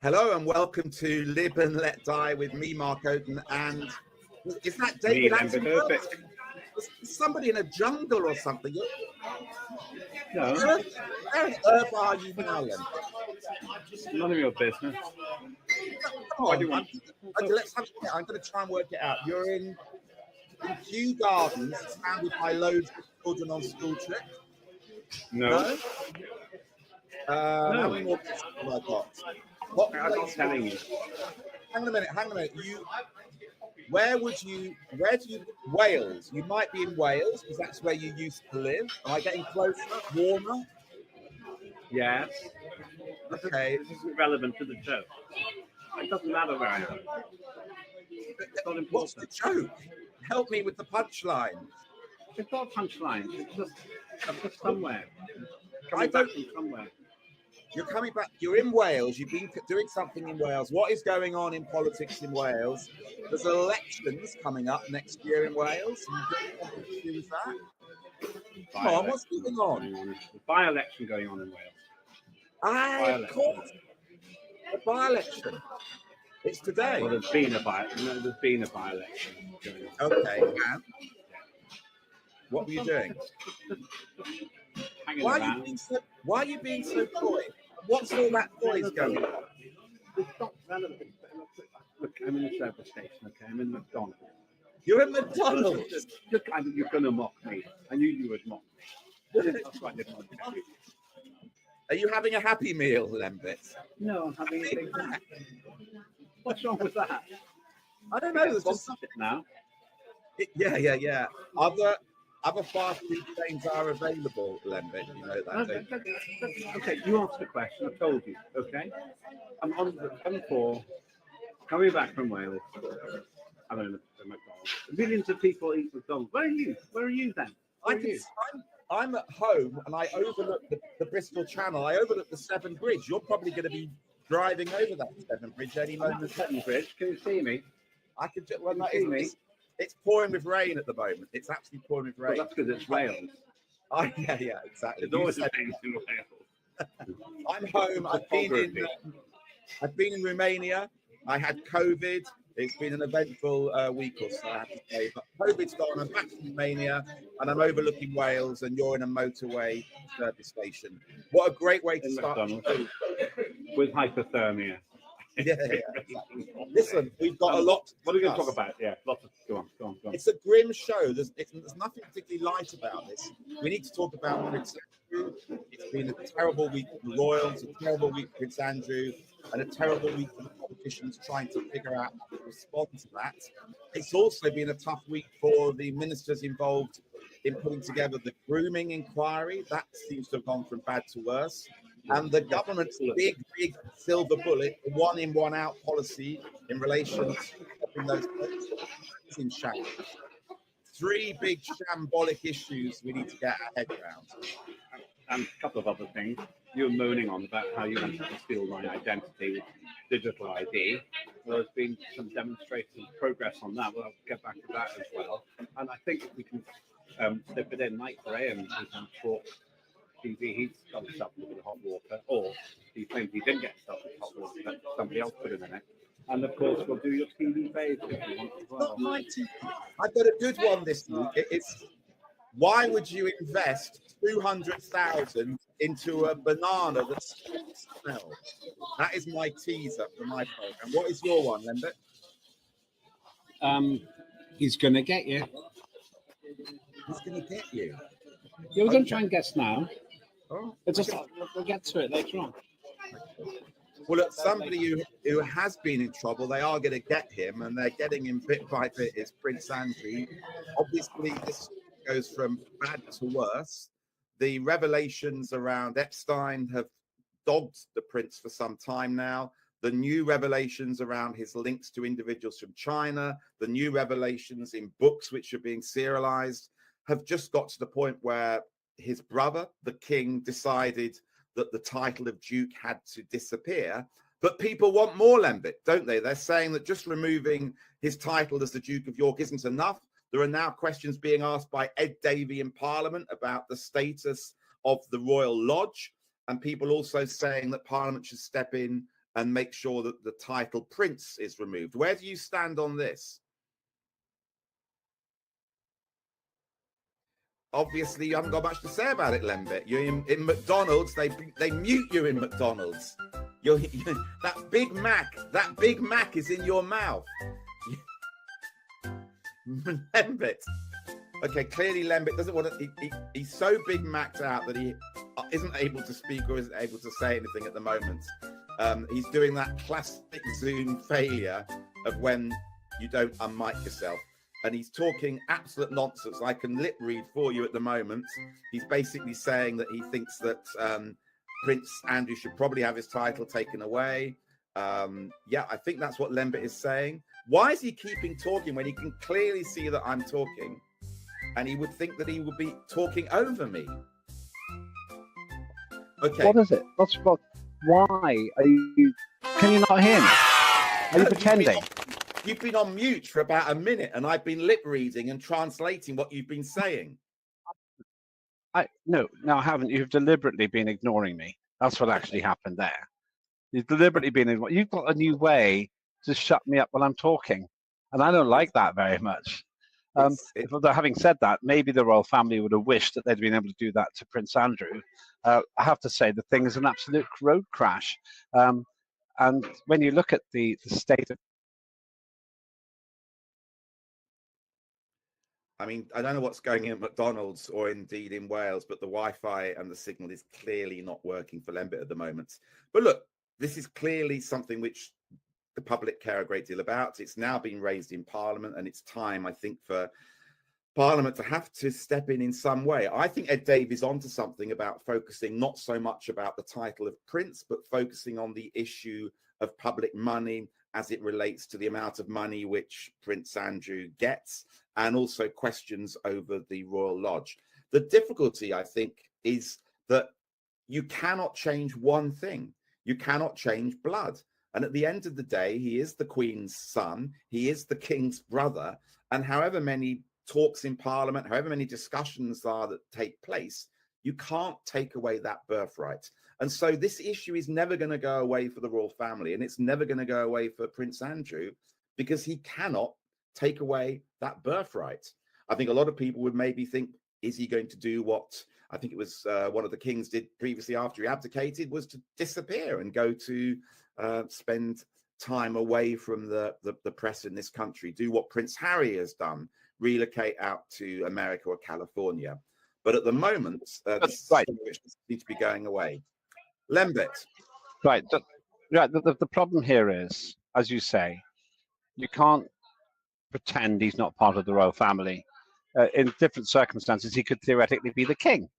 Hello and welcome to Lib and Let Die with me, Mark Oaten, and is that Me, David Lembit Öpik. Somebody in a jungle or something? No, Where on earth are you now, Lembit? none of your business. Come Why do on, you want? okay, let's have it. I'm going to try and work it out. You're in Kew Gardens, surrounded by loads of children on school trips. No, How many more questions have I got? What I'm not place? telling you. Hang on a minute. Where do you, Wales? You might be in Wales because that's where you used to live. Am I getting closer, warmer? Yes. Okay. This isn't relevant to the show. It doesn't matter where I am. It's not What's the important. joke? Help me with the punchline. It's not punchlines. I'm just somewhere. I Coming don't- back from somewhere. You're coming back. You're in Wales. You've been doing something in Wales. What is going on in politics in Wales? There's elections coming up next year in Wales. And you don't want to do with that? Come on, what's going on? There's a by-election going on in Wales. Of course. A by-election. It's today. Well, there's been a by-election going on. Okay, and what were you doing? Hanging Why around. are you being so coy? What's all that noise going on? It's not relevant. Look, I'm in a service station, okay? I'm in McDonald's. You're in McDonald's. You're going to mock me. I knew you would mock me. That's why I didn't want to tell you. Are you having a happy meal, Lembit? No, I'm having a big Mac. What's wrong with that? I don't know. There's just Sponsored now. yeah. Other fast food chains are available, Lembit. You know that. Okay, you asked the question. I told you. Okay, I'm for coming back from Wales. I'm in McDonald's. Millions of people eat McDonald's. Where are you? Where are you then? I'm at home and I overlook the Bristol Channel. I overlook the Severn Bridge. You're probably going to be driving over that Severn Bridge any I'm at the moment. Severn Bridge. Can you see me? I could just, well, no, it's pouring with rain at the moment. It's actually pouring with rain. Well, that's because it's Wales. Oh, yeah, exactly. It's always rains in Wales. I'm home. I've been in Romania. I had COVID. It's been an eventful week or so, I have to say. But COVID's gone. I'm back in Romania, and I'm overlooking Wales, and you're in a motorway service station. What a great way to start. McDonald's with hypothermia. Yeah. Listen, we've got a lot. What are we going to talk about? Yeah, lots of. Go on. It's a grim show. There's nothing particularly light about this. We need to talk about Prince Andrew. It's been a terrible week for the royals, a terrible week for Prince Andrew, and a terrible week for the politicians trying to figure out how to respond to that. It's also been a tough week for the ministers involved in putting together the grooming inquiry. That seems to have gone from bad to worse. And the government's big silver bullet, the one in, one out policy in relation to stopping those votes in shambles. Three big shambolic issues we need to get our head around. And a couple of other things. You were moaning on about how you wanted to steal my identity with digital ID. Well, there's been some demonstrated progress on that. Well, I'll get back to that as well. And I think if we can slip it in, Mike Graham, who can talk TV, he's got himself in a bit of hot water, or he claims he didn't get himself in hot water, but somebody else put him in it. And of course, we'll do your TV phase if you want as well. Not my TV. I've got a good one this week. It's why would you invest 200,000 into a banana that smells? That is my teaser for my program. What is your one, Lembit? He's going to get you. He's going to get you. Yeah, we're going to try and guess now. Oh, We'll get to it later on. well, look, somebody who has been in trouble, they are going to get him, and they're getting him bit by bit, is Prince Andrew. Obviously, this goes from bad to worse. The revelations around Epstein have dogged the prince for some time now. The new revelations around his links to individuals from China, the new revelations in books which are being serialized, have just got to the point where his brother, the king, decided that the title of Duke had to disappear. But people want more, Lembit, don't they? They're saying that just removing his title as the Duke of York isn't enough. There are now questions being asked by Ed Davey in Parliament about the status of the Royal Lodge, and people also saying that Parliament should step in and make sure that the title Prince is removed. Where do you stand on this? Obviously, you haven't got much to say about it, Lembit. You're in McDonald's. They mute you in McDonald's. You're that Big Mac is in your mouth. Lembit. Okay, clearly Lembit doesn't want to. He's so Big Mac'd out that he isn't able to speak or isn't able to say anything at the moment. He's doing that classic Zoom failure of when you don't unmic yourself. And he's talking absolute nonsense. I can lip read for you at the moment. He's basically saying that he thinks that Prince Andrew should probably have his title taken away. Yeah, I think that's what Lembit is saying. Why is he keeping talking when he can clearly see that I'm talking? And he would think that he would be talking over me. Okay. What is it? Why are you? Can you not hear me? Are you pretending? You've been on mute for about a minute, and I've been lip reading and translating what you've been saying. No, I haven't. You've deliberately been ignoring me. That's what actually happened there. You've deliberately been ignoring. You've got a new way to shut me up while I'm talking, and I don't like that very much. Having said that, maybe the royal family would have wished that they'd been able to do that to Prince Andrew. I have to say the thing is an absolute road crash. And when you look at the state of, I mean, I don't know what's going in at McDonald's or indeed in Wales, but the Wi-Fi and the signal is clearly not working for Lembit at the moment. But look, this is clearly something which the public care a great deal about. It's now been raised in Parliament, and it's time, I think, for Parliament to have to step in some way. I think Ed Davies onto something about focusing not so much about the title of Prince, but focusing on the issue of public money as it relates to the amount of money which Prince Andrew gets, and also questions over the Royal Lodge. The difficulty, I think, is that you cannot change one thing. You cannot change blood. And at the end of the day, he is the Queen's son. He is the King's brother. And however many talks in Parliament, however many discussions are that take place, you can't take away that birthright. And so this issue is never going to go away for the royal family, and it's never going to go away for Prince Andrew, because he cannot take away that birthright. I think a lot of people would maybe think, is he going to do what I think it was one of the kings did previously after he abdicated, was to disappear and go to spend time away from the press in this country, do what Prince Harry has done, relocate out to America or California. But at the moment, this right. which needs to be going away. Lembit. Right. The problem here is, as you say, you can't pretend he's not part of the royal family. In different circumstances, he could theoretically be the king.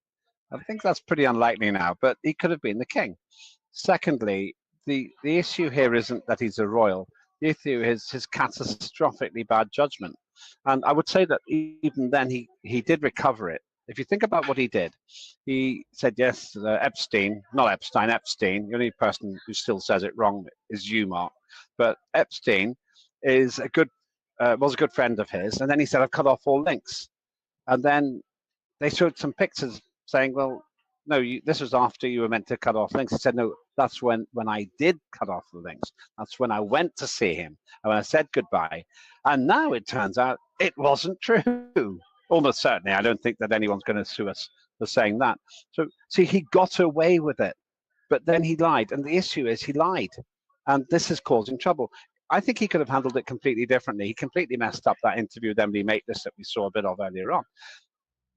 I think that's pretty unlikely now, but he could have been the king. Secondly, the issue here isn't that he's a royal. The issue is his catastrophically bad judgment. And I would say that even then he did recover it. If you think about what he did, he said, yes, Epstein, the only person who still says it wrong is you, Mark. But Epstein is was a good friend of his. And then he said, I've cut off all links. And then they showed some pictures saying, well, no, this was after you were meant to cut off links. He said, no, that's when I did cut off the links. That's when I went to see him and when I said goodbye. And now it turns out it wasn't true. Almost certainly. I don't think that anyone's going to sue us for saying that. So, see, he got away with it, but then he lied. And the issue is he lied. And this is causing trouble. I think he could have handled it completely differently. He completely messed up that interview with Emily Maitlis that we saw a bit of earlier on.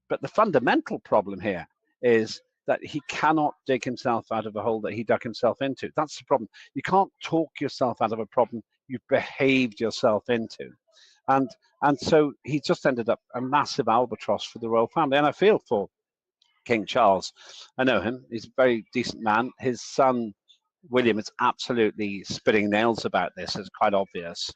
But the fundamental problem here is that he cannot dig himself out of a hole that he dug himself into. That's the problem. You can't talk yourself out of a problem you've behaved yourself into. And so he just ended up a massive albatross for the royal family. And I feel for King Charles. I know him. He's a very decent man. His son, William, is absolutely spitting nails about this. It's quite obvious.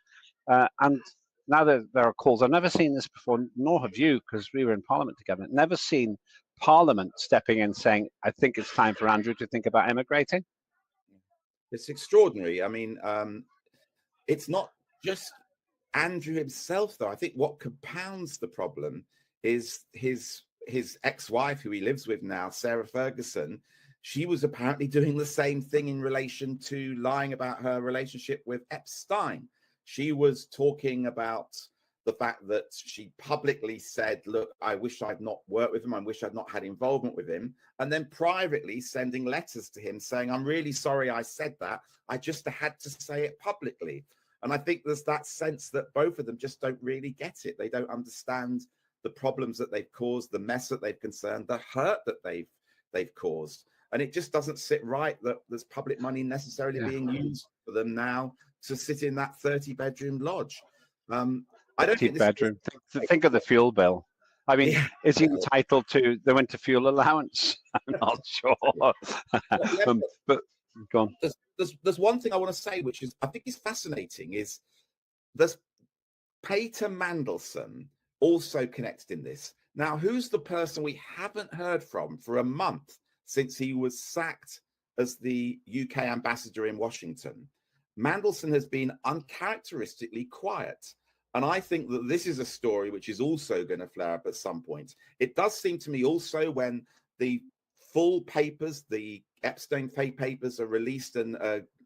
And now there are calls. I've never seen this before, nor have you, because we were in Parliament together. Never seen Parliament stepping in saying, I think it's time for Andrew to think about emigrating. It's extraordinary. I mean, it's not just Andrew himself, though. I think what compounds the problem is his ex-wife, who he lives with now, Sarah Ferguson. she was apparently doing the same thing in relation to lying about her relationship with Epstein. She was talking about the fact that she publicly said, look, I wish I'd not worked with him. I wish I'd not had involvement with him. And then privately sending letters to him saying, I'm really sorry I said that. I just had to say it publicly. And I think there's that sense that both of them just don't really get it. They don't understand the problems that they've caused, the mess that they've concerned, the hurt that they've caused. And it just doesn't sit right that there's public money necessarily being used for them now to sit in that 30-bedroom lodge. I don't think bedroom. Think of the fuel bill. I mean, is he entitled to the winter fuel allowance? I'm not sure. But go on. There's one thing I want to say, which is I think is fascinating, is there's Peter Mandelson also connected in this. Now, who's the person we haven't heard from for a month since he was sacked as the UK ambassador in Washington? Mandelson has been uncharacteristically quiet. And I think that this is a story which is also going to flare up at some point. It does seem to me also when the full papers, the Epstein papers are released and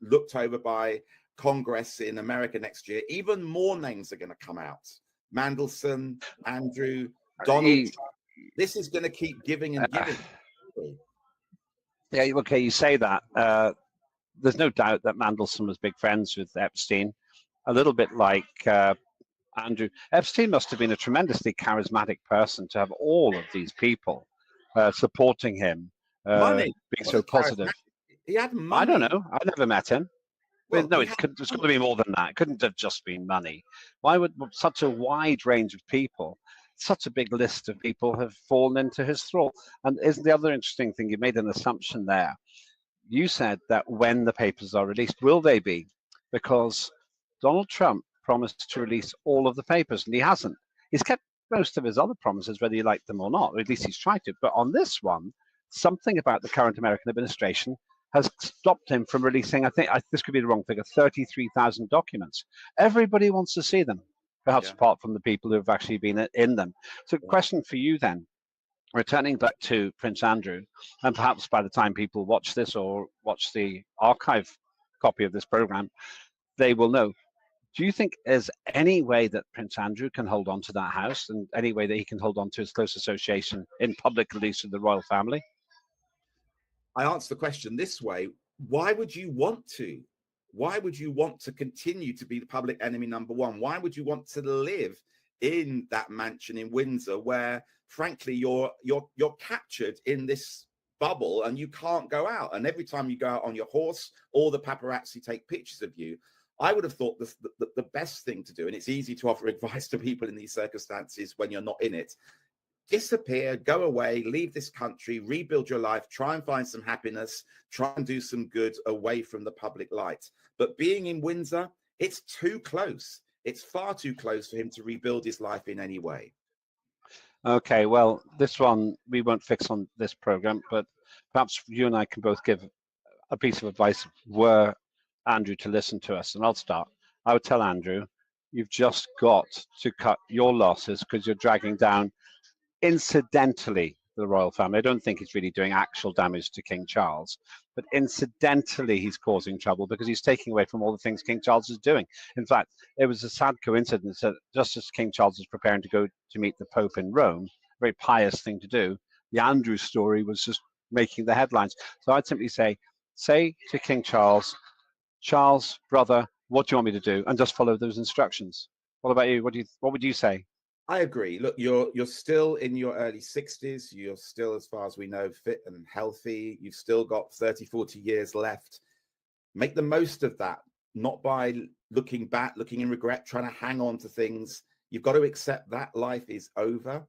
looked over by Congress in America next year, even more names are going to come out. Mandelson, Andrew, Donald Trump. This is going to keep giving and giving. Yeah, okay, you say that. There's no doubt that Mandelson was big friends with Epstein, a little bit like Andrew. Epstein must have been a tremendously charismatic person to have all of these people supporting him, money. Being so positive. He had money. I don't know. I never met him. Well, no, it's got to be more than that. It couldn't have just been money. Why would such a wide range of people, such a big list of people, have fallen into his thrall? And isn't the other interesting thing, you made an assumption there. You said that when the papers are released, will they be? Because Donald Trump promised to release all of the papers, and he hasn't. He's kept most of his other promises, whether you like them or not, or at least he's tried to. But on this one, something about the current American administration has stopped him from releasing, this could be the wrong figure, 33,000 documents. Everybody wants to see them, perhaps apart from the people who have actually been in them. So question for you then, returning back to Prince Andrew, and perhaps by the time people watch this or watch the archive copy of this program, they will know. Do you think there's any way that Prince Andrew can hold on to that house, and any way that he can hold on to his close association in public release with the royal family? I answer the question this way. Why would you want to? Why would you want to continue to be the public enemy number one? Why would you want to live in that mansion in Windsor where, frankly, you're captured in this bubble and you can't go out? And every time you go out on your horse, all the paparazzi take pictures of you. I would have thought the best thing to do, and it's easy to offer advice to people in these circumstances when you're not in it, disappear, go away, leave this country, rebuild your life, try and find some happiness, try and do some good away from the public light. But being in Windsor, it's too close. It's far too close for him to rebuild his life in any way. Okay, well, this one we won't fix on this program, but perhaps you and I can both give a piece of advice were Andrew to listen to us. And I'll start. I would tell Andrew, you've just got to cut your losses because you're dragging down incidentally the royal family. I don't think he's really doing actual damage to King Charles, but incidentally he's causing trouble because he's taking away from all the things King Charles is doing. In fact, it was a sad coincidence that just as King Charles was preparing to go to meet the Pope in Rome, a very pious thing to do, the Andrew story was just making the headlines. So I'd simply say to King Charles, Charles, brother, what do you want me to do? And just follow those instructions. What about you? What would you say? I agree. Look, you're still in your early 60s. You're still, as far as we know, fit and healthy. You've still got 30, 40 years left. Make the most of that, not by looking back, looking in regret, trying to hang on to things. You've got to accept that life is over,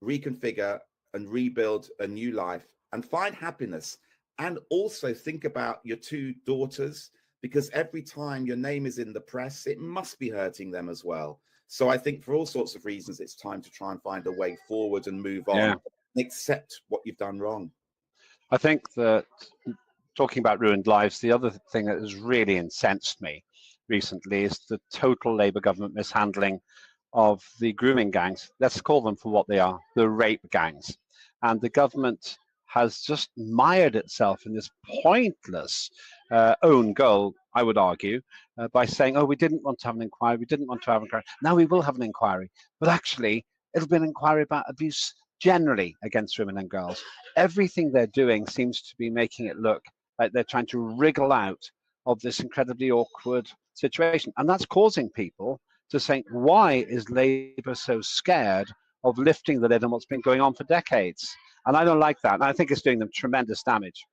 reconfigure and rebuild a new life and find happiness. And also think about your two daughters, because every time your name is in the press, it must be hurting them as well. So I think for all sorts of reasons, it's time to try and find a way forward and move on and accept what you've done wrong. I think that talking about ruined lives, the other thing that has really incensed me recently is the total Labour government mishandling of the grooming gangs. Let's call them for what they are, the rape gangs. And the government has just mired itself in this pointless own goal, I would argue, by saying, oh, we didn't want to have an inquiry, we didn't want to have an inquiry. Now we will have an inquiry. But actually, it'll be an inquiry about abuse generally against women and girls. Everything they're doing seems to be making it look like they're trying to wriggle out of this incredibly awkward situation. And that's causing people to think, why is Labour so scared of lifting the lid on what's been going on for decades? And I don't like that. And I think it's doing them tremendous damage.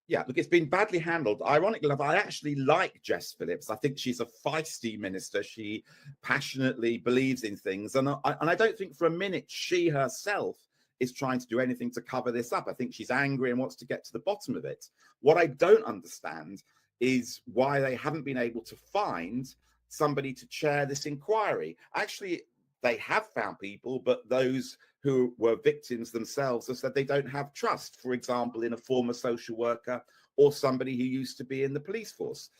Yeah, look, it's been badly handled. Ironically enough, I actually like Jess Phillips. I think she's a feisty minister. She passionately believes in things. And I don't think for a minute she herself is trying to do anything to cover this up. I think she's angry and wants to get to the bottom of it. What I don't understand is why they haven't been able to find somebody to chair this inquiry. Actually, they have found people, but those who were victims themselves have said they don't have trust, for example, in a former social worker or somebody who used to be in the police force.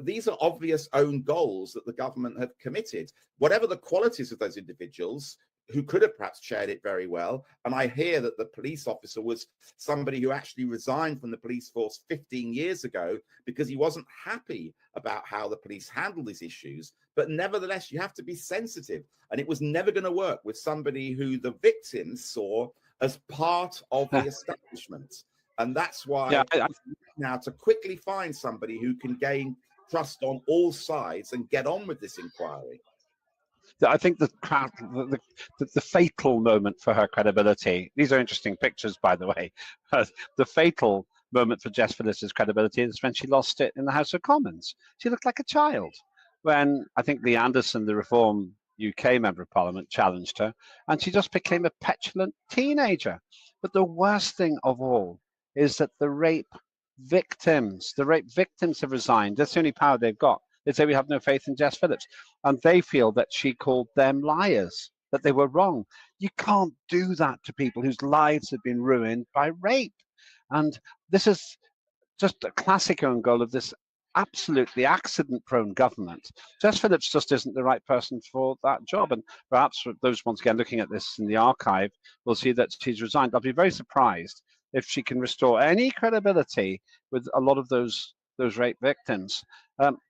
These are obvious own goals that the government have committed. Whatever the qualities of those individuals who could have perhaps chaired it very well, and I hear that the police officer was somebody who actually resigned from the police force 15 years ago because he wasn't happy about how the police handled these issues. But nevertheless, you have to be sensitive. And it was never going to work with somebody who the victims saw as part of the establishment. And that's why now to quickly find somebody who can gain trust on all sides and get on with this inquiry. I think the fatal moment for her credibility, these are interesting pictures, by the way, the fatal moment for Jess Phillips' credibility is when she lost it in the House of Commons. She looked like a child. When I think Lee Anderson, the Reform UK Member of Parliament, challenged her, and she just became a petulant teenager. But the worst thing of all is that the rape victims have resigned. That's the only power they've got. They say we have no faith in Jess Phillips. And they feel that she called them liars, that they were wrong. You can't do that to people whose lives have been ruined by rape. And this is just a classic own goal of this absolutely accident-prone government. Jess Phillips just isn't the right person for that job. And perhaps for those, once again, looking at this in the archive, will see that she's resigned. I'll be very surprised if she can restore any credibility with a lot of those rape victims.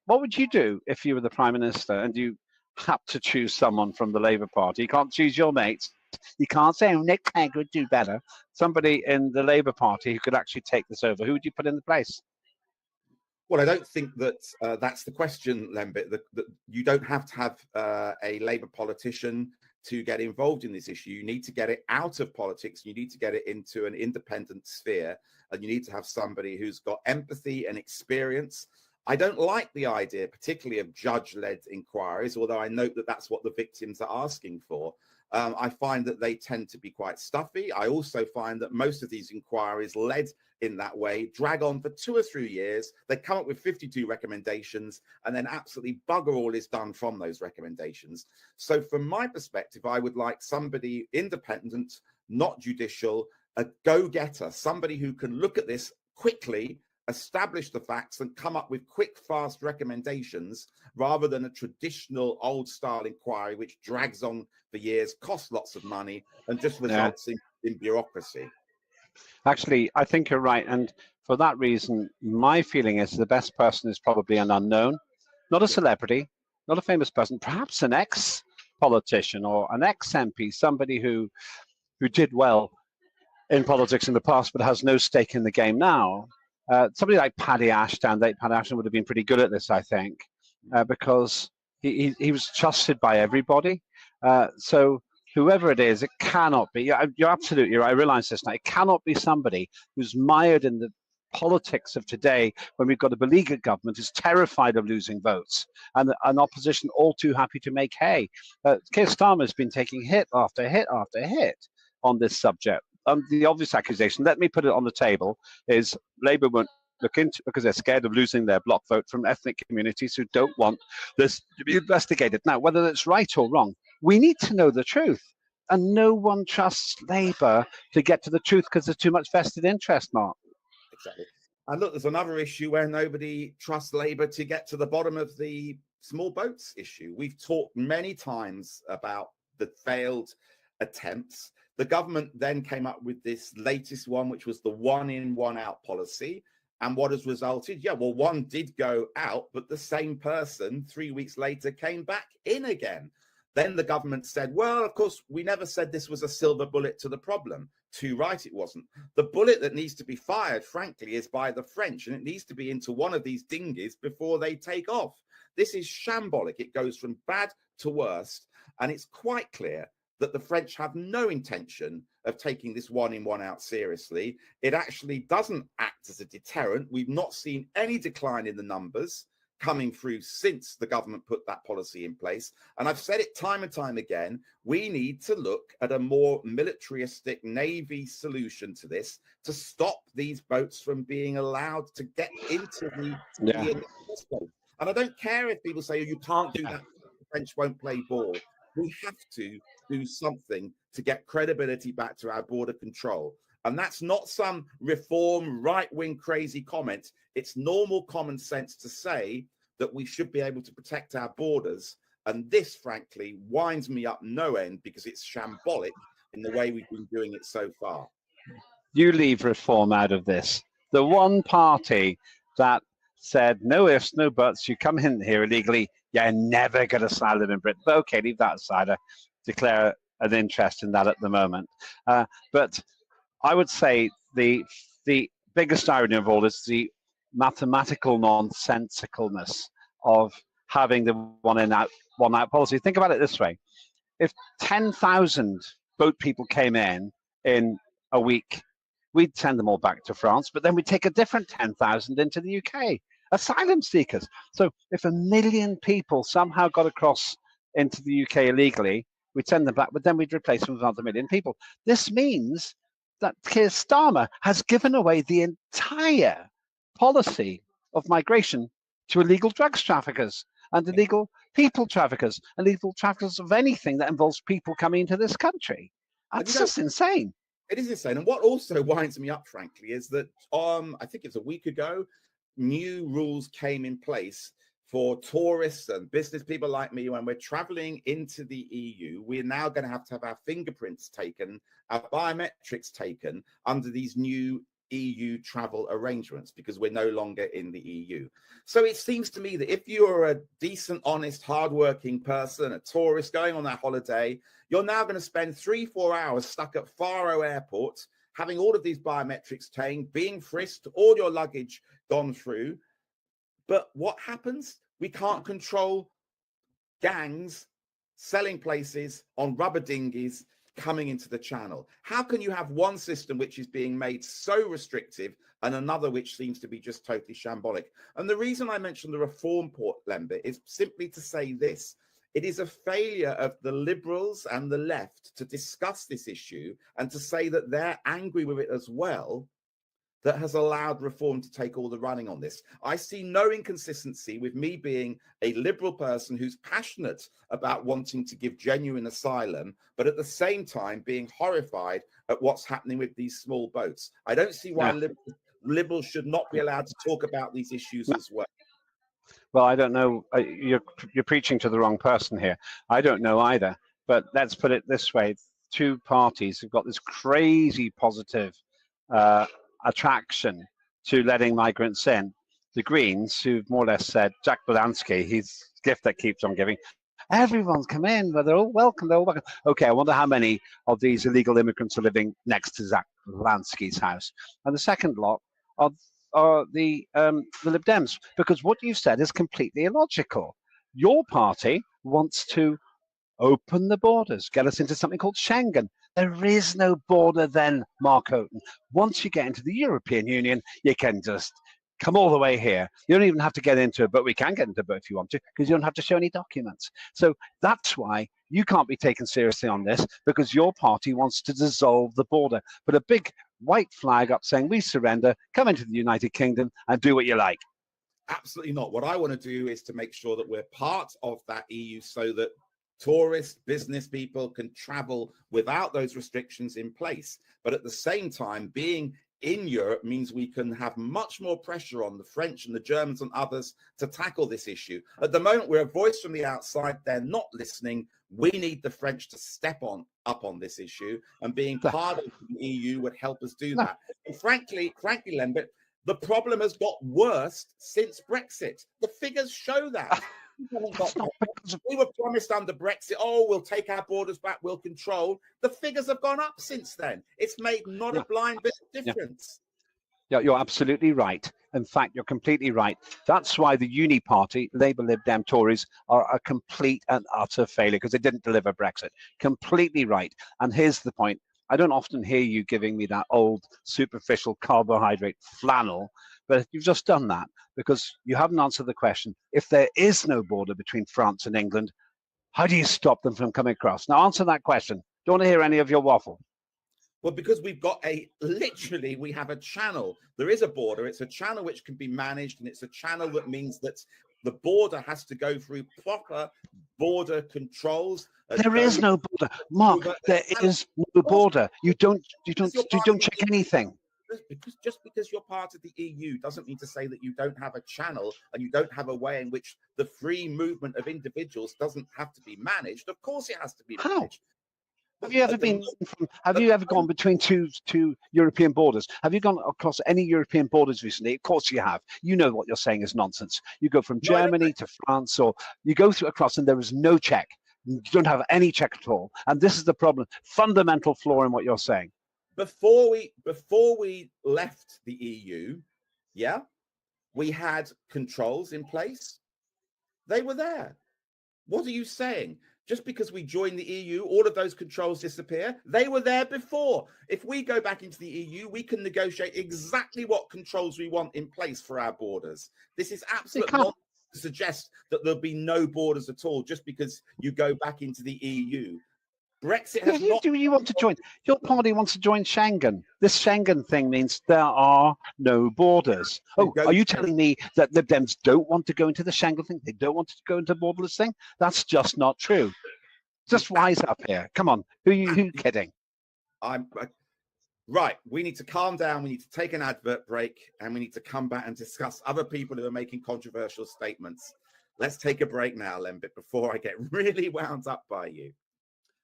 What would you do if you were the Prime Minister and you had to choose someone from the Labour Party? You can't choose your mates. You can't say, oh, Nick Clegg would do better. Somebody in the Labour Party who could actually take this over. Who would you put in the place? Well, I don't think that that's the question, Lembit. That you don't have to have a Labour politician to get involved in this issue. You need to get it out of politics. You need to get it into an independent sphere, and you need to have somebody who's got empathy and experience. I don't like the idea, particularly of judge-led inquiries, although I note that that's what the victims are asking for. I find that they tend to be quite stuffy. I also find that most of these inquiries led in that way drag on for 2 or 3 years. They come up with 52 recommendations, and then absolutely bugger all is done from those recommendations. So from my perspective, I would like somebody independent, not judicial, a go-getter, somebody who can look at this quickly, establish the facts, and come up with quick, fast recommendations rather than a traditional old-style inquiry which drags on for years, costs lots of money, and just results in bureaucracy. Actually, I think you're right. And for that reason, my feeling is the best person is probably an unknown, not a celebrity, not a famous person, perhaps an ex-politician or an ex-MP, somebody who did well in politics in the past but has no stake in the game now. Somebody like Paddy Ashton would have been pretty good at this, I think, because he was trusted by everybody. So whoever it is, it cannot be. You're absolutely right. I realize this now. It cannot be somebody who's mired in the politics of today when we've got a beleaguered government who's terrified of losing votes and an opposition all too happy to make hay. Keir Starmer has been taking hit after hit after hit on this subject. The obvious accusation, let me put it on the table, is Labour won't look into because they're scared of losing their block vote from ethnic communities who don't want this to be investigated. Now, whether that's right or wrong, we need to know the truth. And no one trusts Labour to get to the truth because there's too much vested interest, Mark. Exactly. And look, there's another issue where nobody trusts Labour to get to the bottom of the small boats issue. We've talked many times about the failed attempts. The government then came up with this latest one, which was the 1 in, 1 out policy. And what has resulted? Yeah, well, one did go out, but the same person 3 weeks later came back in again. Then the government said, well, of course, we never said this was a silver bullet to the problem. Too right, it wasn't. The bullet that needs to be fired, frankly, is by the French, and it needs to be into one of these dinghies before they take off. This is shambolic. It goes from bad to worst, and it's quite clear that the French have no intention of taking this 1 in, 1 out seriously. It actually doesn't act as a deterrent. We've not seen any decline in the numbers coming through since the government put that policy in place. And I've said it time and time again, we need to look at a more militaristic Navy solution to this to stop these boats from being allowed to get into the sea in the first place. And I don't care if people say, oh, you can't do that, the French won't play ball. We have to do something to get credibility back to our border control. And that's not some reform, right-wing crazy comment. It's normal common sense to say that we should be able to protect our borders. And this, frankly, winds me up no end because it's shambolic in the way we've been doing it so far. You leave reform out of this. The one party that said, no ifs, no buts, you come in here illegally, you're never get asylum in Britain. But okay, leave that aside. I declare an interest in that at the moment. But I would say the biggest irony of all is the mathematical nonsensicalness of having the 1 in, 1 out policy. Think about it this way. If 10,000 boat people came in a week, we'd send them all back to France, but then we'd take a different 10,000 into the UK, asylum seekers. So if 1 million people somehow got across into the UK illegally, we'd send them back, but then we'd replace them with another 1 million people. This means that Keir Starmer has given away the entire policy of migration to illegal drugs traffickers and illegal people traffickers, illegal traffickers of anything that involves people coming into this country. That's just insane. It is insane. And what also winds me up, frankly, is that I think it's a week ago, new rules came in place for tourists and business people like me. When we're traveling into the EU, we're now going to have our fingerprints taken, our biometrics taken under these new EU travel arrangements because we're no longer in the EU. So it seems to me that if you're a decent, honest, hardworking person, a tourist going on that holiday, you're now going to spend 3-4 hours stuck at Faro Airport, having all of these biometrics taken, being frisked, all your luggage gone through. But what happens? We can't control gangs selling places on rubber dinghies coming into the channel. How can you have one system which is being made so restrictive and another which seems to be just totally shambolic? And the reason I mentioned the reform port, Lembit, is simply to say this. It is a failure of the Liberals and the left to discuss this issue and to say that they're angry with it as well, that has allowed reform to take all the running on this. I see no inconsistency with me being a liberal person who's passionate about wanting to give genuine asylum, but at the same time being horrified at what's happening with these small boats. I don't see why liberals should not be allowed to talk about these issues as well. Well, I don't know. You're preaching to the wrong person here. I don't know either. But let's put it this way. Two parties have got this crazy positive attraction to letting migrants in. The Greens, who've more or less said, Jack Belansky, he's gift that keeps on giving, everyone's come in, but they're all welcome, they're all welcome. Okay, I wonder how many of these illegal immigrants are living next to Jack Belansky's house. And the second lot are the Lib Dems, because what you've said is completely illogical. Your party wants to open the borders, get us into something called Schengen. There is no border then, Mark Oaten. Once you get into the European Union, you can just come all the way here. You don't even have to get into it, but we can get into it if you want to, because you don't have to show any documents. So that's why you can't be taken seriously on this, because your party wants to dissolve the border. But a big white flag up saying, we surrender, come into the United Kingdom and do what you like. Absolutely not. What I want to do is to make sure that we're part of that EU so that tourists, business people can travel without those restrictions in place. But at the same time, being in Europe means we can have much more pressure on the French and the Germans and others to tackle this issue. At the moment, we're a voice from the outside. They're not listening. We need the French to step up on this issue, and being part of the EU would help us do that. And frankly, Lembit, the problem has got worse since Brexit. The figures show that. We were promised under Brexit, oh, we'll take our borders back, we'll control. The figures have gone up since then. It's made not a blind bit of difference. Yeah, you're absolutely right. In fact, you're completely right. That's why the Uni Party, Labour, Lib Dem, Tories, are a complete and utter failure, because they didn't deliver Brexit. Completely right. And here's the point. I don't often hear you giving me that old superficial carbohydrate flannel, but you've just done that because you haven't answered the question. If there is no border between France and England, how do you stop them from coming across? Now answer that question. Don't want to hear any of your waffle. Well, because we've got literally, we have a channel. There is a border. It's a channel which can be managed, and it's a channel that means that the border has to go through proper border controls. There is no border, Mark. There is no border. You don't check anything. Just because you're part of the EU doesn't mean to say that you don't have a channel and you don't have a way in which the free movement of individuals doesn't have to be managed. Of course, it has to be managed. Have you ever gone between two European borders? Have you gone across any European borders recently? Of course you have. You know what you're saying is nonsense. You go from Germany to France, or you go through across and there is no check. You don't have any check at all. And this is the problem, fundamental flaw in what you're saying. Before we left the EU, yeah, we had controls in place. They were there. What are you saying? Just because we joined the EU, all of those controls disappear? They were there before. If we go back into the EU, we can negotiate exactly what controls we want in place for our borders. This is absolutely nonsense to suggest that there'll be no borders at all just because you go back into the EU. Brexit has not... You want to join? Your party wants to join Schengen. This Schengen thing means there are no borders. Oh, are you telling me that the Dems don't want to go into the Schengen thing? They don't want to go into the borderless thing? That's just not true. Just wise up here. Come on. Who are you kidding? Right. We need to calm down. We need to take an advert break, and we need to come back and discuss other people who are making controversial statements. Let's take a break now, Lembit, before I get really wound up by you.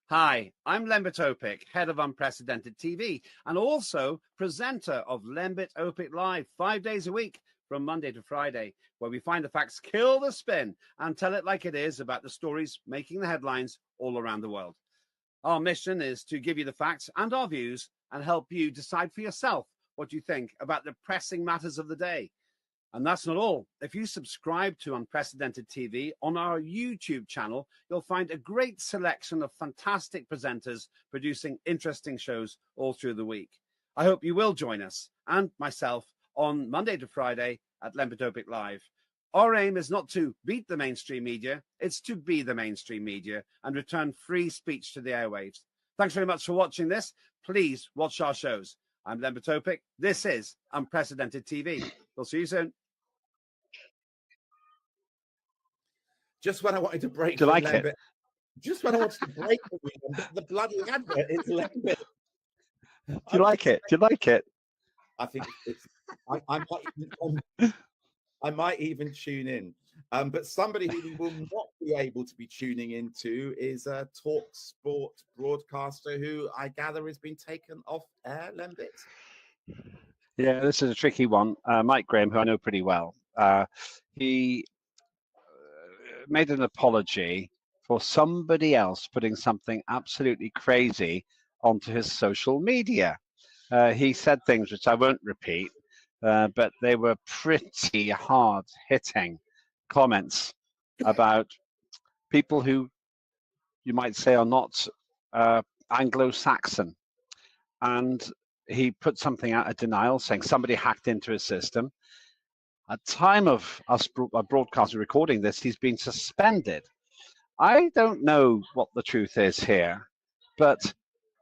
Hi, I'm Lembit Öpik, head of Unprecedented TV, and also presenter of Lembit Öpik Live 5 days a week from Monday to Friday, where we find the facts, kill the spin, and tell it like it is about the stories making the headlines all around the world. Our mission is to give you the facts and our views and help you decide for yourself what you think about the pressing matters of the day. And that's not all. If you subscribe to Unprecedented TV on our YouTube channel, you'll find a great selection of fantastic presenters producing interesting shows all through the week. I hope you will join us and myself on Monday to Friday at Lembit Öpik Live. Our aim is not to beat the mainstream media, it's to be the mainstream media and return free speech to the airwaves. Thanks very much for watching this. Please watch our shows. I'm Lembit Öpik. This is Unprecedented TV. We'll see you soon. Just when I wanted to break, Do you like it? Just when I wanted to break the bloody advert is Lembit. Do you like it? Do you like it? I think it's. I might even tune in. But somebody who we will not be able to be tuning into is a Talk Sport broadcaster who I gather has been taken off air, Lembit. Yeah, this is a tricky one. Mike Graham, who I know pretty well, he made an apology for somebody else putting something absolutely crazy onto his social media. He said things which I won't repeat, but they were pretty hard-hitting comments about people who you might say are not Anglo-Saxon. And he put something out of denial, saying somebody hacked into his system. At time of us broadcasting recording this, he's been suspended. I don't know what the truth is here, but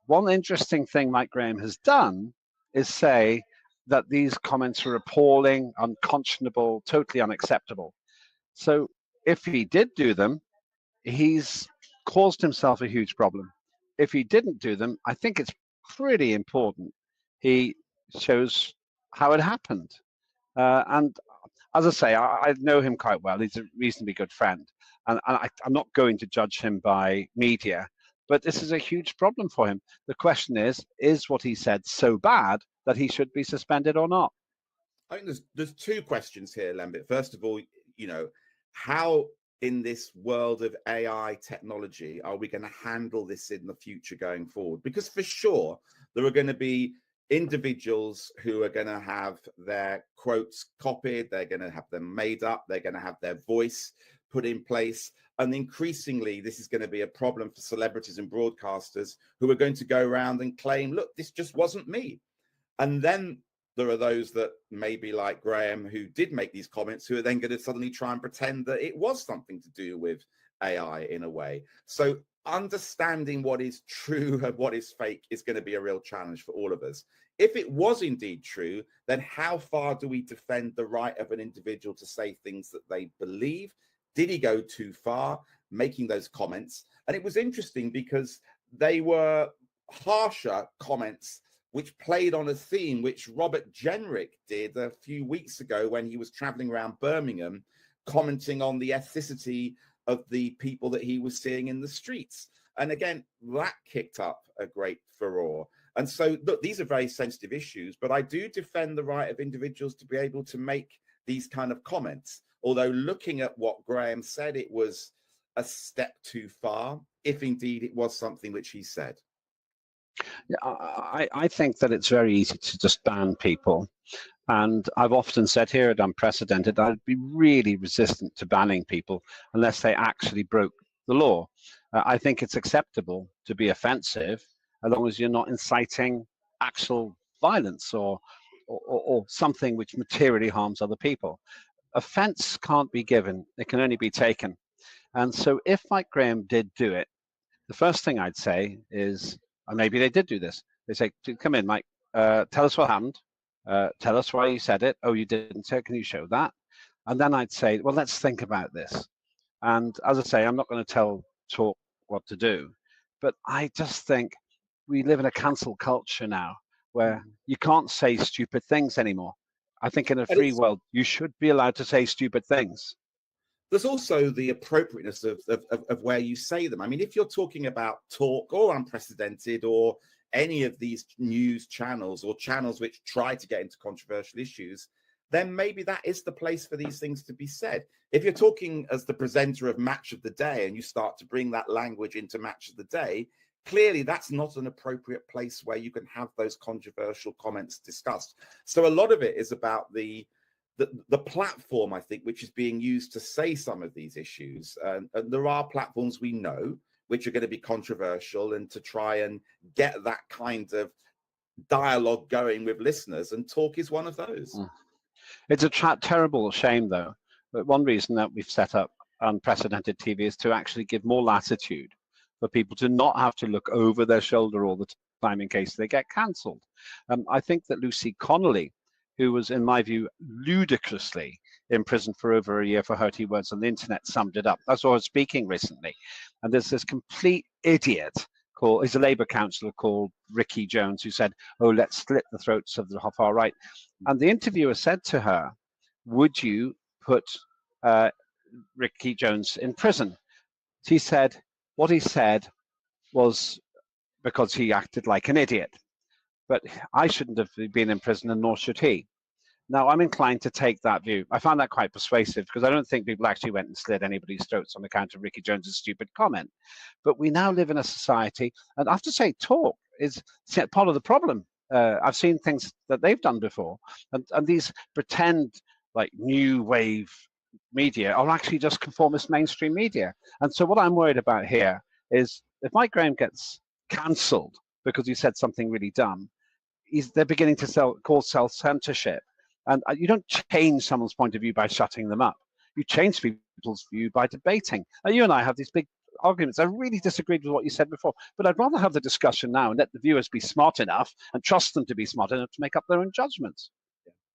one interesting thing Mike Graham has done is say that these comments are appalling, unconscionable, totally unacceptable. So if he did do them, he's caused himself a huge problem. If he didn't do them, I think it's pretty important he shows how it happened. And as I say, I know him quite well. He's a reasonably good friend. And I'm not going to judge him by media, but this is a huge problem for him. The question is what he said so bad that he should be suspended or not? I think there's two questions here, Lembit. First of all, you know, how in this world of AI technology are we going to handle this in the future going forward? Because for sure, there are going to be individuals who are going to have their quotes copied, they're going to have them made up, they're going to have their voice put in place. And increasingly, this is going to be a problem for celebrities and broadcasters who are going to go around and claim, look, this just wasn't me. And then there are those that maybe like Graham who did make these comments who are then going to suddenly try and pretend that it was something to do with AI in a way. So understanding what is true and what is fake is going to be a real challenge for all of us. If it was indeed true, then how far do we defend the right of an individual to say things that they believe? Did he go too far making those comments? And it was interesting because they were harsher comments which played on a theme which Robert Jenrick did a few weeks ago when he was traveling around Birmingham, commenting on the ethnicity of the people that he was seeing in the streets. And again, that kicked up a great furore. And so, look, these are very sensitive issues, but I do defend the right of individuals to be able to make these kind of comments. Although looking at what Graham said, it was a step too far, if indeed it was something which he said. Yeah, I think that it's very easy to just ban people. And I've often said here at Unprecedented, I'd be really resistant to banning people unless they actually broke the law. I think it's acceptable to be offensive as long as you're not inciting actual violence or something which materially harms other people. Offense can't be given, it can only be taken. And so if Mike Graham did do it, the first thing I'd say is, and maybe they did do this, they say, come in, Mike, tell us what happened. Tell us why you said it. Oh, you didn't say it. Can you show that? And then I'd say, well, let's think about this. And as I say, I'm not going to tell Talk what to do, but I just think we live in a cancel culture now where you can't say stupid things anymore. I think in a free world, you should be allowed to say stupid things. There's also the appropriateness of where you say them. I mean, if you're talking about Talk or Unprecedented or any of these news channels or channels which try to get into controversial issues, then maybe that is the place for these things to be said. If you're talking as the presenter of Match of the Day and you start to bring that language into Match of the Day, clearly that's not an appropriate place where you can have those controversial comments discussed. So a lot of it is about the platform, I think, which is being used to say some of these issues. And there are platforms we know which are going to be controversial and to try and get that kind of dialogue going with listeners, and Talk is one of those. It's a terrible shame, though. But one reason that we've set up Unprecedented TV is to actually give more latitude for people to not have to look over their shoulder all the time in case they get cancelled. I think that Lucy Connolly, who was, in my view, ludicrously imprisoned for over a year for hurting words on the internet, summed it up. I saw her speaking recently, and there's this complete idiot he's a Labour councillor called Ricky Jones, who said, oh, let's slit the throats of the far right. And the interviewer said to her, would you put Ricky Jones in prison? She said, what he said was because he acted like an idiot. But I shouldn't have been in prison, and nor should he. Now, I'm inclined to take that view. I found that quite persuasive because I don't think people actually went and slit anybody's throats on account of Ricky Jones's stupid comment. But we now live in a society, and I have to say, Talk is part of the problem. I've seen things that they've done before, and these pretend like new wave media are actually just conformist mainstream media. And so what I'm worried about here is if Mike Graham gets cancelled because he said something really dumb, they're beginning to call self-censorship. And you don't change someone's point of view by shutting them up. You change people's view by debating. And you and I have these big arguments. I really disagreed with what you said before, but I'd rather have the discussion now and let the viewers be smart enough and trust them to be smart enough to make up their own judgments.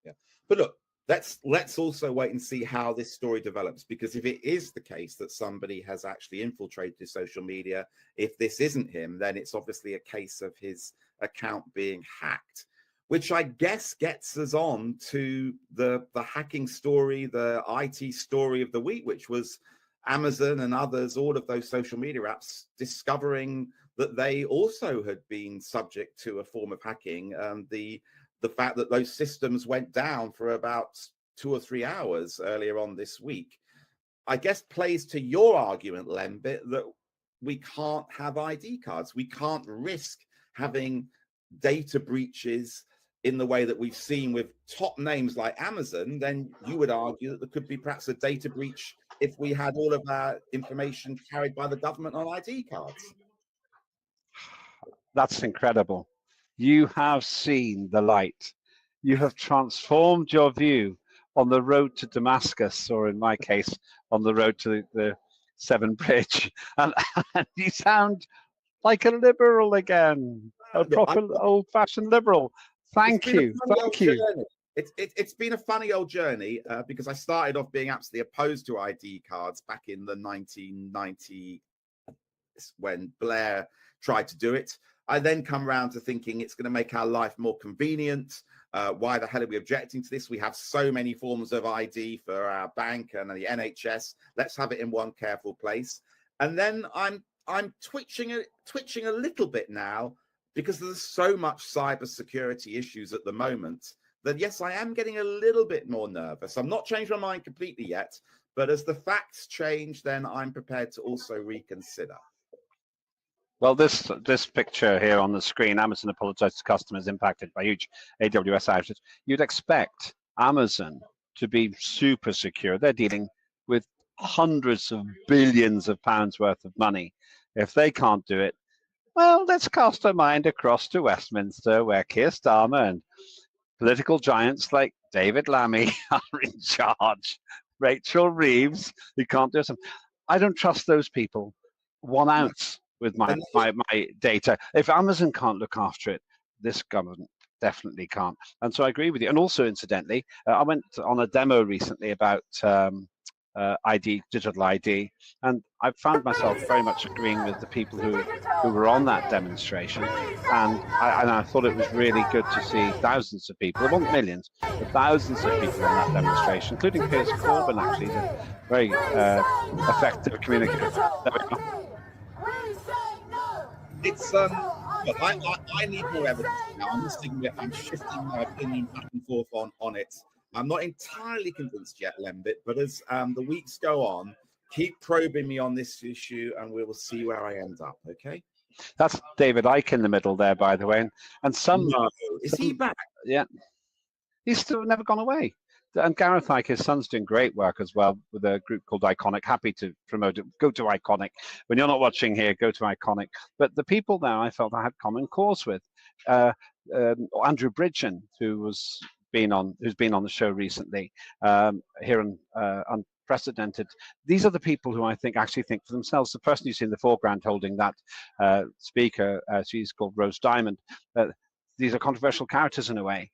Yeah. But look, let's also wait and see how this story develops, because if it is the case that somebody has actually infiltrated social media, if this isn't him, then it's obviously a case of his account being hacked. which I guess gets us on to the hacking story, the IT story of the week, which was Amazon and others, all of those social media apps, discovering that they also had been subject to a form of hacking. The fact that those systems went down for about 2 or 3 hours earlier on this week, I guess plays to your argument, Lembit, that we can't have ID cards. We can't risk having data breaches in the way that we've seen with top names like Amazon. Then you would argue that there could be perhaps a data breach if we had all of our information carried by the government on ID cards. That's incredible. You have seen the light. You have transformed your view on the road to Damascus, or in my case, on the road to the Severn Bridge. And you sound like a liberal again, a proper old-fashioned liberal. Thank you. Thank you. It's been a funny old journey because I started off being absolutely opposed to ID cards back in the 1990s when Blair tried to do it. I then come around to thinking it's going to make our life more convenient. Why the hell are we objecting to this? We have so many forms of ID for our bank and the NHS. Let's have it in one careful place. And then I'm twitching a little bit now because there's so much cybersecurity issues at the moment that, yes, I am getting a little bit more nervous. I'm not changed my mind completely yet, but as the facts change, then I'm prepared to also reconsider. Well, this picture here on the screen, Amazon apologized to customers impacted by huge AWS outages. You'd expect Amazon to be super secure. They're dealing with hundreds of billions of pounds worth of money. If they can't do it, well, let's cast our mind across to Westminster, where Keir Starmer and political giants like David Lammy are in charge. Rachel Reeves, who can't do something. I don't trust those people 1 ounce with my data. If Amazon can't look after it, this government definitely can't. And so I agree with you. And also, incidentally, I went on a demo recently about ID, digital ID, and I found myself very much agreeing with the people who were on that demonstration. And I thought it was really good to see thousands of people, there weren't millions, but thousands of people on that demonstration, including Piers Corbyn, actually. He's a very effective communicator. It's I need more evidence now. I'm shifting my opinion back and forth on it. I'm not entirely convinced yet, Lembit, but as the weeks go on, keep probing me on this issue and we will see where I end up, okay? That's David Icke in the middle there, by the way. And is he back? Yeah. He's still never gone away. And Gareth Icke, his son's doing great work as well with a group called Iconic. Happy to promote it. Go to Iconic. When you're not watching here, go to Iconic. But the people there I felt I had common cause with. Andrew Bridgen, who's been on the show recently, here on Unprecedented. These are the people who I think actually think for themselves. The person you see in the foreground holding that speaker, she's called Rose Diamond. These are controversial characters in a way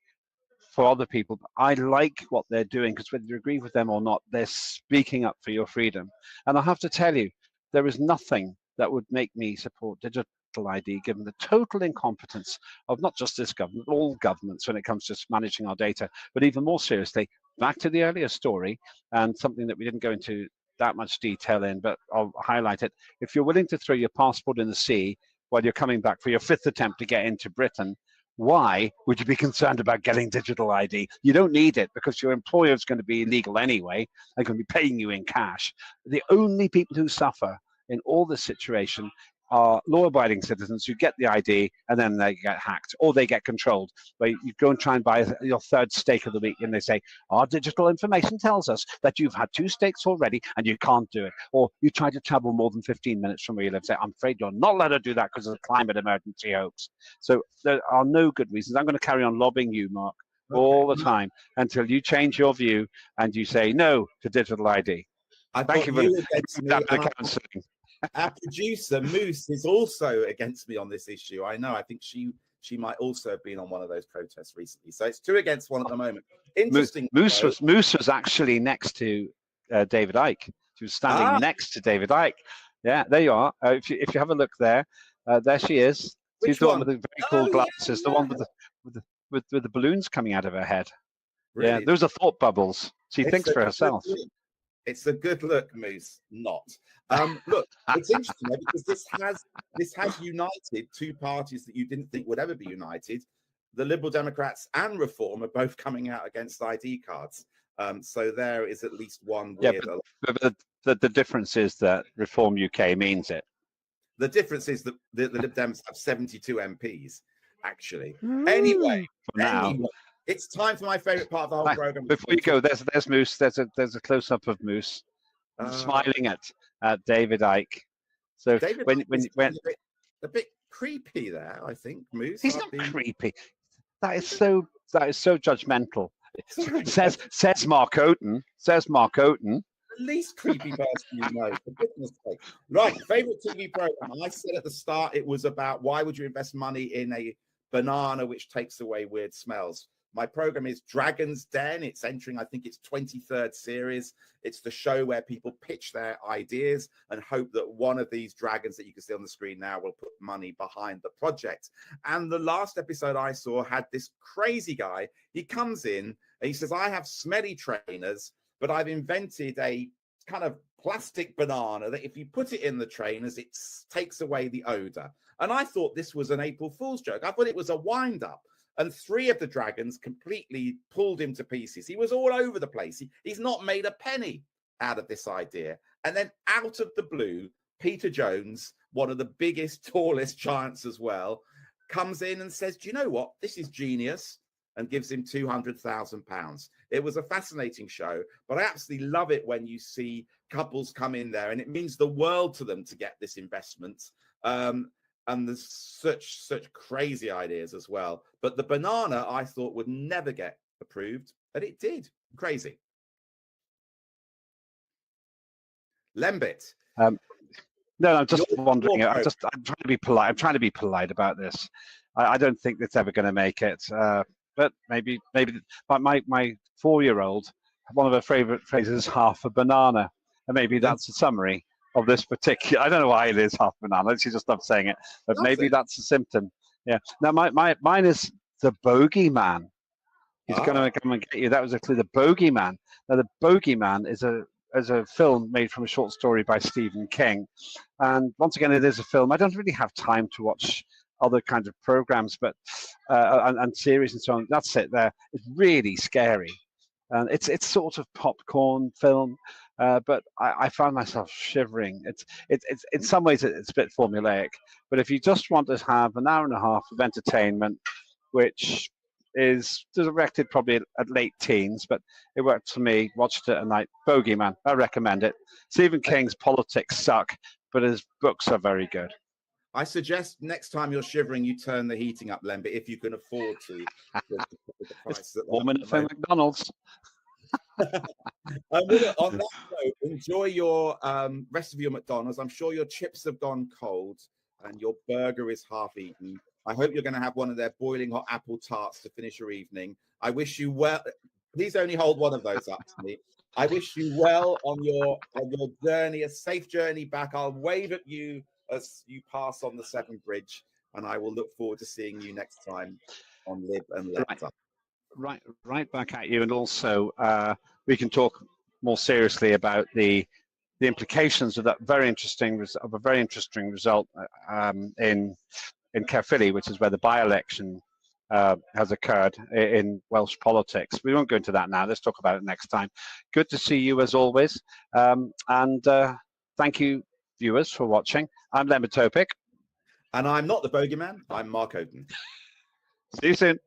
for other people. I like what they're doing because whether you agree with them or not, they're speaking up for your freedom. And I have to tell you, there is nothing that would make me support digital ID, given the total incompetence of not just this government, all governments when it comes to managing our data, but even more seriously, back to the earlier story, and something that we didn't go into that much detail in, but I'll highlight it. If you're willing to throw your passport in the sea while you're coming back for your 5th attempt to get into Britain, why would you be concerned about getting digital ID? You don't need it because your employer is going to be illegal anyway. They're going to be paying you in cash. The only people who suffer in all this situation are law-abiding citizens who get the ID and then they get hacked or they get controlled. But you go and try and buy your 3rd steak of the week and they say, our digital information tells us that you've had 2 steaks already and you can't do it. Or you try to travel more than 15 minutes from where you live. Say, I'm afraid you're not allowed to do that because of the climate emergency hoax. So there are no good reasons. I'm going to carry on lobbying you, Mark, all the time until you change your view and you say no to digital ID. Thank you for that counselling. Our producer Moose is also against me on this issue. I know. I think she might also have been on one of those protests recently. So it's 2 against 1 at the moment. Interesting. Moose was actually next to David Icke. She was standing next to David Icke. Yeah, there you are. If you have a look there, there she is. She's the one with the very cool glasses. The one with with the balloons coming out of her head. Really? Yeah, those are thought bubbles. She It's thinks a for good herself. look. It's a good look, Moose. Not. Look, it's interesting though, because this has united two parties that you didn't think would ever be united. The Liberal Democrats and Reform are both coming out against ID cards. So there is at least one weird. Yeah, but the difference is that Reform UK means it. The difference is that the Lib Dems have 72 MPs, actually. Anyway, it's time for my favourite part of the whole program. Before you go, there's Moose. There's a close up of Moose smiling at David Icke. So David when a bit creepy there, I think, Moose. He's not creepy. That is so judgmental. Says Mark Oaten. Says Mark Oaten. The least creepy person you know, for goodness sake. Right, favorite TV program. I said at the start it was about why would you invest money in a banana which takes away weird smells. My program is Dragon's Den. It's entering, I think, its 23rd series. It's the show where people pitch their ideas and hope that one of these dragons that you can see on the screen now will put money behind the project. And the last episode I saw had this crazy guy. He comes in and he says, I have smelly trainers, but I've invented a kind of plastic banana that if you put it in the trainers, it takes away the odor. And I thought this was an April Fool's joke. I thought it was a wind-up. And 3 of the dragons completely pulled him to pieces. He was all over the place. He's not made a penny out of this idea. And then out of the blue, Peter Jones, one of the biggest, tallest giants as well, comes in and says, do you know what? This is genius, and gives him £200,000. It was a fascinating show, but I absolutely love it when you see couples come in there, and it means the world to them to get this investment. And there's such crazy ideas as well. But the banana, I thought, would never get approved, and it did. Crazy. Lembit. No, I'm just wondering. I'm trying to be polite. I'm trying to be polite about this. I don't think it's ever going to make it. But maybe. But my 4-year-old, one of her favourite phrases is half a banana, and maybe that's a summary of this particular. I don't know why it is half banana. She just stopped saying it, but maybe that's a symptom. Yeah. Now mine is the bogeyman. He's going to come and get you. That was actually the bogeyman. Now the bogeyman is a film made from a short story by Stephen King, and once again it is a film. I don't really have time to watch other kinds of programs, but and series and so on. That's it. There, it's really scary, and it's sort of popcorn film. But I found myself shivering. It's in some ways it's a bit formulaic, but if you just want to have an hour and a half of entertainment, which is directed probably at late teens, but it worked for me. Watched it at night. Bogeyman, I recommend it. Stephen King's politics suck, but his books are very good. I suggest next time you're shivering, you turn the heating up, Lembit, if you can afford to. It's warm enough for McDonald's. On that note, enjoy your rest of your McDonald's. I'm sure your chips have gone cold and your burger is half eaten. I hope you're going to have one of their boiling hot apple tarts to finish your evening. I wish you well. Please only hold one of those up to me. I wish you well on your journey, a safe journey back. I'll wave at you as you pass on the Severn Bridge, and I will look forward to seeing you next time on Lib and Let Die. Right back at you, and also we can talk more seriously about the implications of that very interesting result in Caerphilly, which is where the by-election has occurred in Welsh politics. We won't go into that now. Let's talk about it next time. Good to see you as always, and thank you, viewers, for watching. I'm Lembit Öpik, and I'm not the bogeyman. I'm Mark Oaten. See you soon.